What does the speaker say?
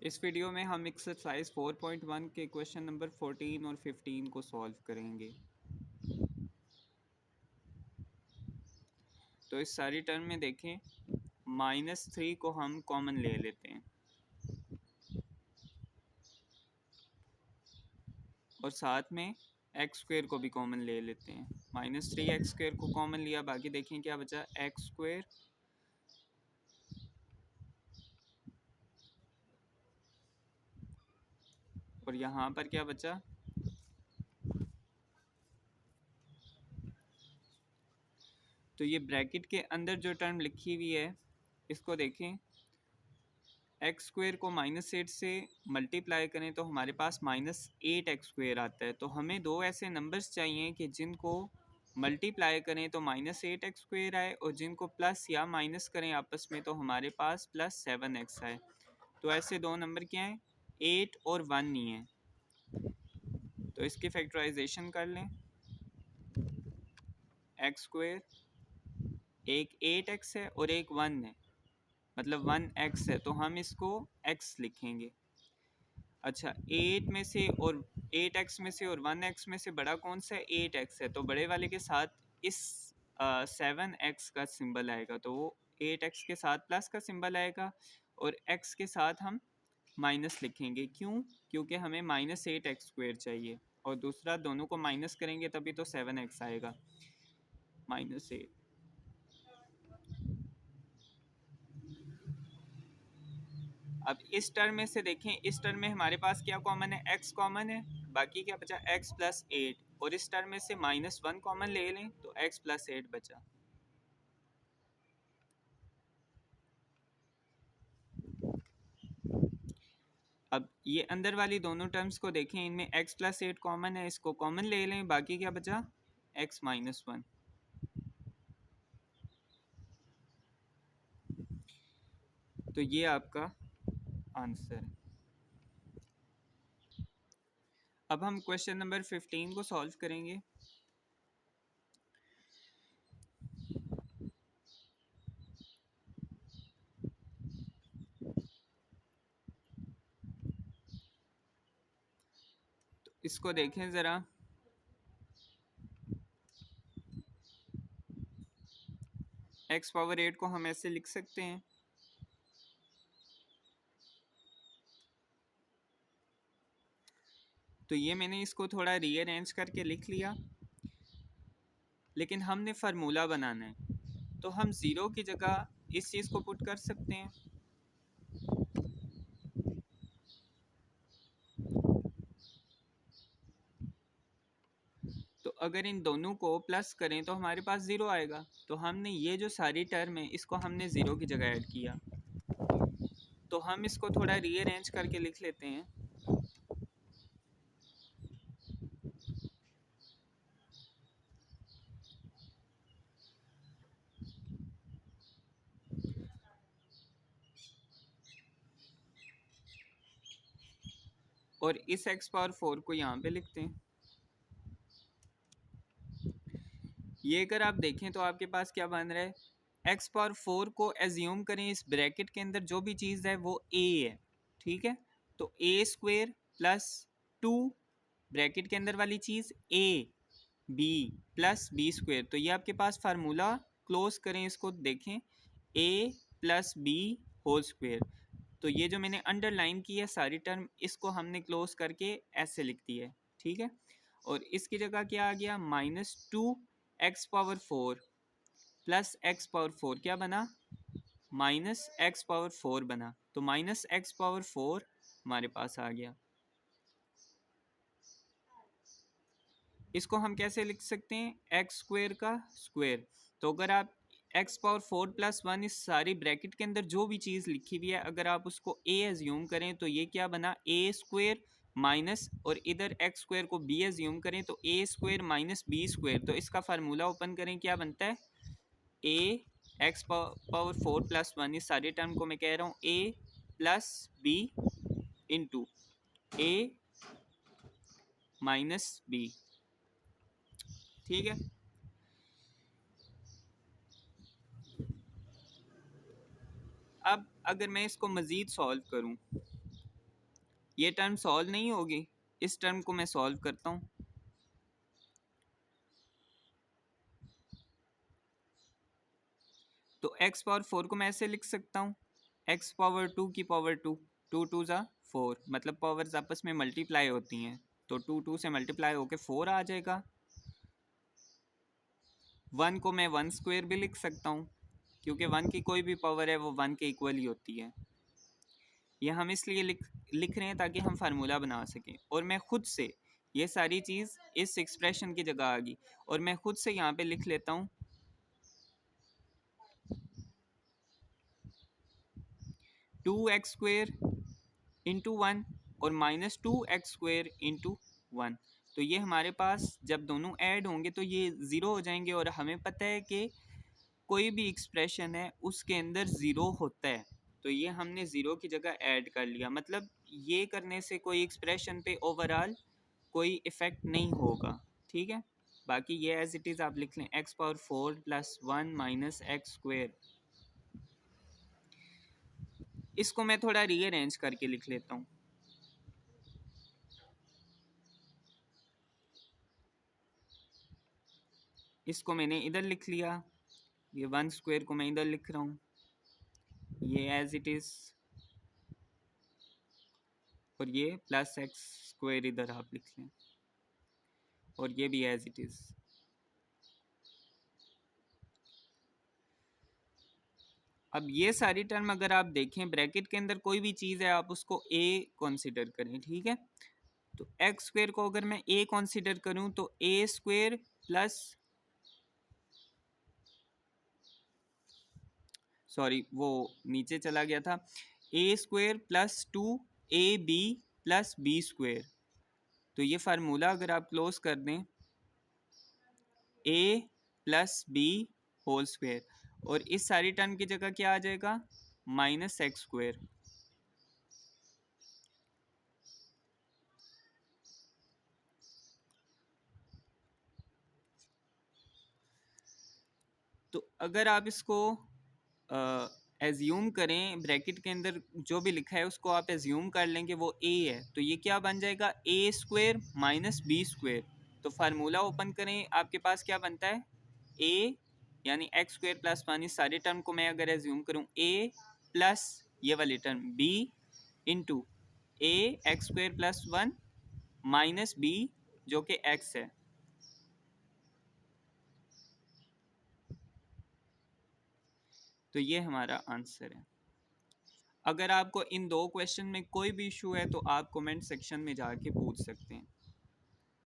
इस वीडियो में हम एक्सरसाइज 4.1 के क्वेश्चन नंबर 14 और 15 को सॉल्व करेंगे। तो इस सारी टर्म में देखें -3 को हम कॉमन ले लेते हैं और साथ में एक्स स्क्वेयर को भी कॉमन ले लेते हैं। -3 एक्स स्क्वेयर को कॉमन लिया, बाकी देखें क्या बचा, एक्स स्क्वेयर और यहाँ पर क्या बचा, तो ये ब्रैकेट के अंदर जो टर्म लिखी हुई है इसको देखें, एक्स स्क्वेयर को -8 से मल्टीप्लाई करें तो हमारे पास -8 एक्स स्क्वेयर आता है। तो हमें दो ऐसे नंबर्स चाहिए कि जिनको मल्टीप्लाई करें तो -8 एक्स स्क्वेयर आए और जिनको प्लस या माइनस करें आपस में तो हमारे पास +7x आए। तो ऐसे दो नंबर क्या हैं, 8 और 1 नहीं है। तो इसकी फैक्टराइजेशन कर लें, एक्स स्क्वेयर, एक 8x है और एक 1 है, मतलब 1x है, तो हम इसको x लिखेंगे। अच्छा, 8 में से और 8x में से और 1x में से बड़ा कौन सा है, 8x है, तो बड़े वाले के साथ इस 7x का सिंबल आएगा, तो वो 8x के साथ प्लस का सिंबल आएगा और x के साथ हम माइनस लिखेंगे। क्यों? क्योंकि हमें -8 एक्स स्क्वेयर चाहिए और दूसरा दोनों को माइनस करेंगे तभी तो 7x आएगा, -8। अब इस टर्म में से देखें, इस टर्म में हमारे पास क्या कॉमन है, x कॉमन है, बाकी क्या बचा, x + 8, और इस टर्म में से -1 कॉमन ले लें तो x + 8 बचा। अब ये अंदर वाली दोनों टर्म्स को देखें, इनमें x + 8 कॉमन है, इसको कॉमन ले लें, बाकी क्या बचा, x - 1। तो ये आपका आंसर है। अब हम क्वेश्चन नंबर 15 को सॉल्व करेंगे। तो इसको देखें ज़रा, x⁻8 को हम ऐसे लिख सकते हैं, तो ये मैंने इसको थोड़ा रीअरेंज करके लिख लिया, लेकिन हमने फार्मूला बनाना है तो हम ज़ीरो की जगह इस चीज़ को पुट कर सकते हैं। तो अगर इन दोनों को प्लस करें तो हमारे पास ज़ीरो आएगा, तो हमने ये जो सारी टर्म है इसको हमने ज़ीरो की जगह ऐड किया। तो हम इसको थोड़ा रीअरेंज करके लिख लेते हैं, और इस x⁻4 को यहाँ पे लिखते हैं। ये अगर आप देखें तो आपके पास क्या बन रहा है, x⁻4 को एज्यूम करें इस ब्रैकेट के अंदर जो भी चीज़ है वो a है, ठीक है। तो a² + 2 ब्रैकेट के अंदर वाली चीज़ a b + b², तो ये आपके पास फार्मूला, क्लोज करें इसको, देखें a + b² तो ये जो मैंने अंडरलाइन की है सारी टर्म, इसको हमने क्लोज करके ऐसे लिख दी है, ठीक है। और इसकी जगह क्या आ गया, -2x⁻4 + x⁻4 क्या बना, -x⁻4 बना, तो -x⁻4 हमारे पास आ गया। इसको हम कैसे लिख सकते हैं, x² का स्क्वायर। तो अगर आप x⁻4 + 1 इस सारी ब्रैकेट के अंदर जो भी चीज़ लिखी हुई है अगर आप उसको a एज्यूम करें तो ये क्या बना, a² माइनस, और इधर x² को b एज्यूम करें तो a² - b², तो इसका फार्मूला ओपन करें, क्या बनता है, a x⁻4 + 1, इस सारी टर्म को मैं कह रहा हूँ a + b into a - b, ठीक है। अब अगर मैं इसको मज़ीद सॉल्व करूं ये टर्म सॉल्व नहीं होगी, इस टर्म को मैं सॉल्व करता हूँ। तो x पावर 4 को मैं ऐसे लिख सकता हूँ, x पावर 2 की पावर 2, 2 2 ज़ा 4, मतलब पावर्स आपस में मल्टीप्लाई होती हैं, तो 2 2 से मल्टीप्लाई होके 4 आ जाएगा। 1 को मैं 1 स्क्वायर भी लिख सकता हूँ, क्योंकि 1 की कोई भी पावर है वो 1 के इक्वल ही होती है। ये हम इसलिए लिख रहे हैं ताकि हम फार्मूला बना सकें, और मैं खुद से ये सारी चीज़ इस एक्सप्रेशन की जगह आ गई, और मैं खुद से यहाँ पे लिख लेता हूँ 2x स्क्वायर इंटू 1 और माइनस 2x स्क्वायर इंटू 1। तो ये हमारे पास जब दोनों ऐड होंगे तो ये ज़ीरो हो जाएंगे, और हमें पता है कि कोई भी एक्सप्रेशन है उसके अंदर ज़ीरो होता है, तो ये हमने ज़ीरो की जगह ऐड कर लिया। मतलब ये करने से कोई एक्सप्रेशन पे ओवरऑल कोई इफ़ेक्ट नहीं होगा, ठीक है। बाकी ये एज इट इज़ आप लिख लें, x power 4 plus 1 minus x square. इसको मैं थोड़ा रीअरेंज करके लिख लेता हूँ। इसको मैंने इधर लिख लिया, ये 1 स्क्वायर को मैं इधर लिख रहा हूँ, ये एज इट इज़, और ये प्लस एक्स स्क्वायर इधर आप लिख लें, और ये भी एज इट इज़। अब ये सारी टर्म अगर आप देखें ब्रैकेट के अंदर कोई भी चीज़ है आप उसको a कंसीडर करें, ठीक है। तो एक्स स्क्वायर को अगर मैं a कंसीडर करूं तो a स्क्वायर प्लस, सॉरी वो नीचे चला गया था, a square plus 2ab plus b square. तो ये फार्मूला अगर आप क्लोज कर दें, a plus b whole square, और इस सारी टर्म की जगह क्या आ जाएगा, माइनस एक्स स्क्वायर। तो अगर आप इसको एज्यूम करें, ब्रैकेट के अंदर जो भी लिखा है उसको आप एज्यूम कर लेंगे वो a है, तो ये क्या बन जाएगा, a square minus B square. तो फार्मूला ओपन करें, आपके पास क्या बनता है, a यानी एक्स स्क्वायर प्लस 1, इस सारे टर्म को मैं अगर एज्यूम करूं a प्लस ये वाली term b into a x square plus 1 minus b जो कि x है। तो ये हमारा आंसर है। अगर आपको इन दो क्वेश्चन में कोई भी इशू है तो आप कमेंट सेक्शन में जाके पूछ सकते हैं।